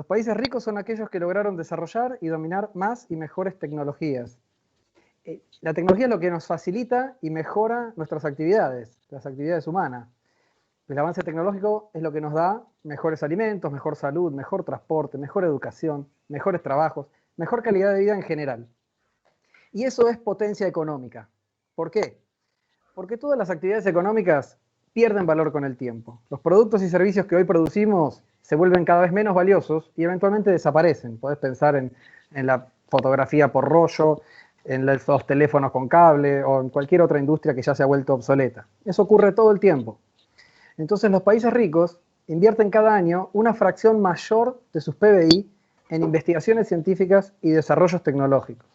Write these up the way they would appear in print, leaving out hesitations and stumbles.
Los países ricos son aquellos que lograron desarrollar y dominar más y mejores tecnologías. La tecnología es lo que nos facilita y mejora nuestras actividades, las actividades humanas. El avance tecnológico es lo que nos da mejores alimentos, mejor salud, mejor transporte, mejor educación, mejores trabajos, mejor calidad de vida en general. Y eso es potencia económica. ¿Por qué? Porque todas las actividades económicas pierden valor con el tiempo. Los productos y servicios que hoy producimos se vuelven cada vez menos valiosos y eventualmente desaparecen. Podés pensar en la fotografía por rollo, en los teléfonos con cable o en cualquier otra industria que ya se ha vuelto obsoleta. Eso ocurre todo el tiempo. Entonces los países ricos invierten cada año una fracción mayor de sus PBI en investigaciones científicas y desarrollos tecnológicos.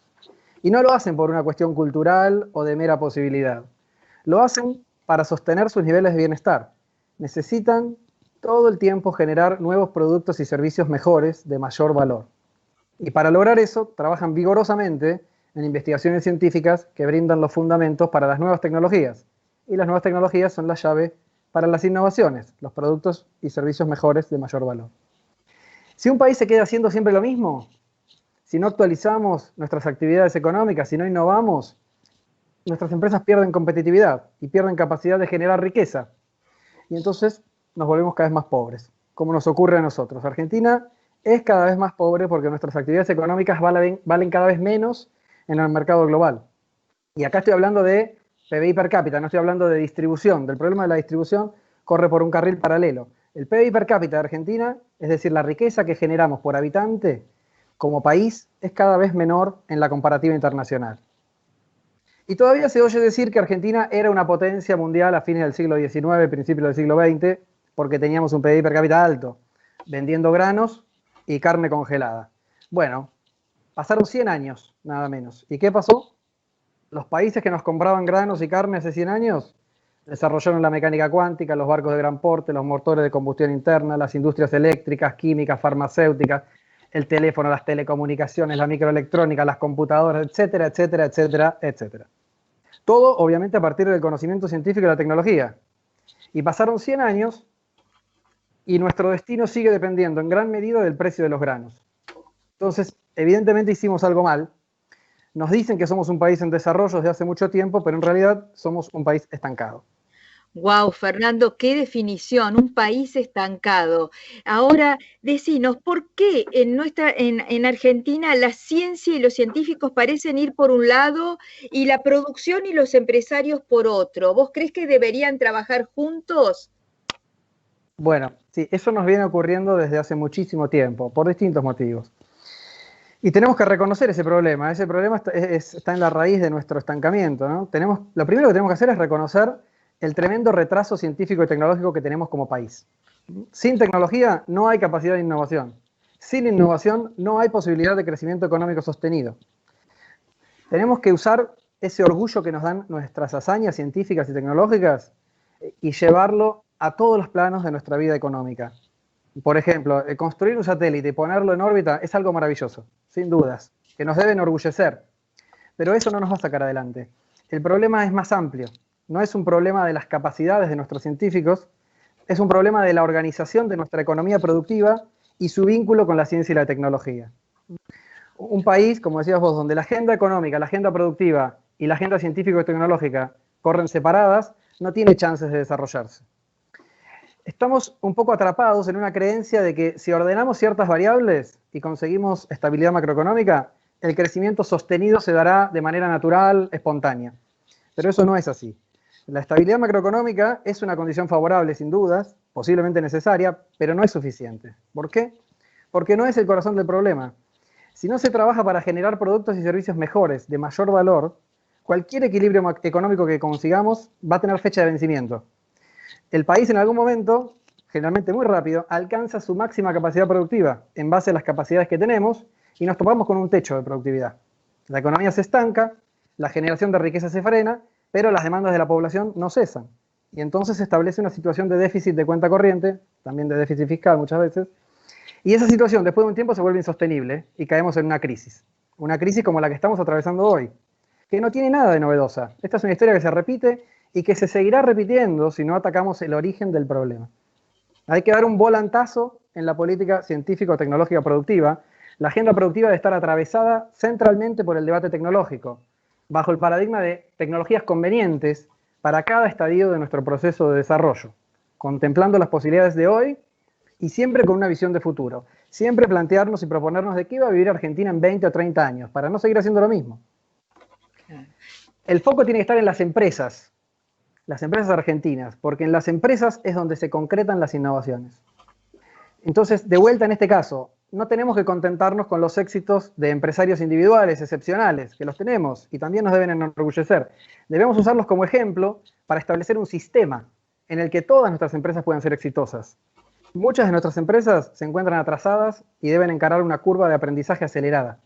Y no lo hacen por una cuestión cultural o de mera posibilidad. Lo hacen para sostener sus niveles de bienestar. Necesitan todo el tiempo generar nuevos productos y servicios mejores, de mayor valor. Y para lograr eso, trabajan vigorosamente en investigaciones científicas que brindan los fundamentos para las nuevas tecnologías. Y las nuevas tecnologías son la llave para las innovaciones, los productos y servicios mejores de mayor valor. Si un país se queda haciendo siempre lo mismo, si no actualizamos nuestras actividades económicas, si no innovamos, nuestras empresas pierden competitividad y pierden capacidad de generar riqueza. Y entonces nos volvemos cada vez más pobres, como nos ocurre a nosotros. Argentina es cada vez más pobre porque nuestras actividades económicas valen cada vez menos en el mercado global. Y acá estoy hablando de PBI per cápita, no estoy hablando de distribución. Del problema de la distribución corre por un carril paralelo. El PBI per cápita de Argentina, es decir, la riqueza que generamos por habitante como país, es cada vez menor en la comparativa internacional. Y todavía se oye decir que Argentina era una potencia mundial a fines del siglo XIX, principios del siglo XX, porque teníamos un PBI per cápita alto, vendiendo granos y carne congelada. Bueno, pasaron 100 años, nada menos. ¿Y qué pasó? Los países que nos compraban granos y carne hace 100 años desarrollaron la mecánica cuántica, los barcos de gran porte, los motores de combustión interna, las industrias eléctricas, químicas, farmacéuticas, el teléfono, las telecomunicaciones, la microelectrónica, las computadoras, etcétera, etcétera, etcétera, etcétera. Todo, obviamente, a partir del conocimiento científico y la tecnología. Y pasaron 100 años y nuestro destino sigue dependiendo en gran medida del precio de los granos. Entonces, evidentemente hicimos algo mal. Nos dicen que somos un país en desarrollo desde hace mucho tiempo, pero en realidad somos un país estancado. Wow, Fernando, qué definición, un país estancado. Ahora, decinos, ¿por qué en Argentina la ciencia y los científicos parecen ir por un lado y la producción y los empresarios por otro? ¿Vos crees que deberían trabajar juntos? Bueno, sí, eso nos viene ocurriendo desde hace muchísimo tiempo, por distintos motivos. Y tenemos que reconocer ese problema. Ese problema está en la raíz de nuestro estancamiento, ¿no? Lo primero que tenemos que hacer es reconocer el tremendo retraso científico y tecnológico que tenemos como país. Sin tecnología no hay capacidad de innovación. Sin innovación no hay posibilidad de crecimiento económico sostenido. Tenemos que usar ese orgullo que nos dan nuestras hazañas científicas y tecnológicas y llevarlo a todos los planos de nuestra vida económica. Por ejemplo, construir un satélite y ponerlo en órbita es algo maravilloso, sin dudas, que nos debe enorgullecer. Pero eso no nos va a sacar adelante. El problema es más amplio. No es un problema de las capacidades de nuestros científicos, es un problema de la organización de nuestra economía productiva y su vínculo con la ciencia y la tecnología. Un país, como decías vos, donde la agenda económica, la agenda productiva y la agenda científico y tecnológica corren separadas, no tiene chances de desarrollarse. Estamos un poco atrapados en una creencia de que si ordenamos ciertas variables y conseguimos estabilidad macroeconómica, el crecimiento sostenido se dará de manera natural, espontánea. Pero eso no es así. La estabilidad macroeconómica es una condición favorable, sin dudas, posiblemente necesaria, pero no es suficiente. ¿Por qué? Porque no es el corazón del problema. Si no se trabaja para generar productos y servicios mejores, de mayor valor, cualquier equilibrio económico que consigamos va a tener fecha de vencimiento. El país en algún momento, generalmente muy rápido, alcanza su máxima capacidad productiva en base a las capacidades que tenemos y nos topamos con un techo de productividad. La economía se estanca, la generación de riqueza se frena, pero las demandas de la población no cesan. Y entonces se establece una situación de déficit de cuenta corriente, también de déficit fiscal muchas veces, y esa situación después de un tiempo se vuelve insostenible y caemos en una crisis como la que estamos atravesando hoy, que no tiene nada de novedosa. Esta es una historia que se repite y que se seguirá repitiendo si no atacamos el origen del problema. Hay que dar un volantazo en la política científico-tecnológica productiva, la agenda productiva debe estar atravesada centralmente por el debate tecnológico, bajo el paradigma de tecnologías convenientes para cada estadio de nuestro proceso de desarrollo, contemplando las posibilidades de hoy y siempre con una visión de futuro. Siempre plantearnos y proponernos de qué va a vivir Argentina en 20 o 30 años, para no seguir haciendo lo mismo. El foco tiene que estar en las empresas argentinas, porque en las empresas es donde se concretan las innovaciones. Entonces, de vuelta en este caso, no tenemos que contentarnos con los éxitos de empresarios individuales excepcionales, que los tenemos y también nos deben enorgullecer. Debemos usarlos como ejemplo para establecer un sistema en el que todas nuestras empresas puedan ser exitosas. Muchas de nuestras empresas se encuentran atrasadas y deben encarar una curva de aprendizaje acelerada,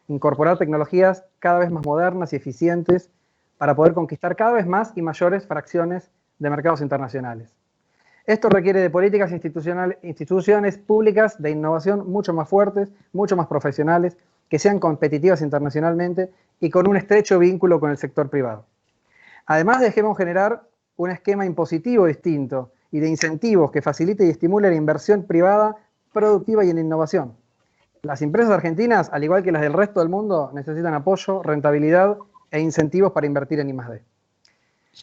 incorporar tecnologías cada vez más modernas y eficientes para poder conquistar cada vez más y mayores fracciones de mercados internacionales. Esto requiere de políticas instituciones públicas de innovación mucho más fuertes, mucho más profesionales, que sean competitivas internacionalmente y con un estrecho vínculo con el sector privado. Además, dejemos generar un esquema impositivo distinto y de incentivos que facilite y estimule la inversión privada productiva y en innovación. Las empresas argentinas, al igual que las del resto del mundo, necesitan apoyo, rentabilidad e incentivos para invertir en I+D.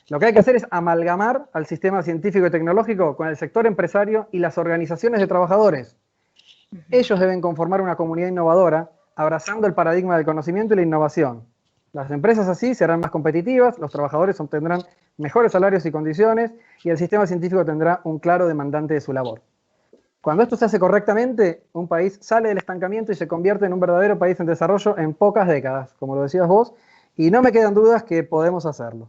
Lo que hay que hacer es amalgamar al sistema científico y tecnológico con el sector empresario y las organizaciones de trabajadores. Ellos deben conformar una comunidad innovadora, abrazando el paradigma del conocimiento y la innovación. Las empresas así serán más competitivas, los trabajadores obtendrán mejores salarios y condiciones, y el sistema científico tendrá un claro demandante de su labor. Cuando esto se hace correctamente, un país sale del estancamiento y se convierte en un verdadero país en desarrollo en pocas décadas, como lo decías vos, y no me quedan dudas que podemos hacerlo.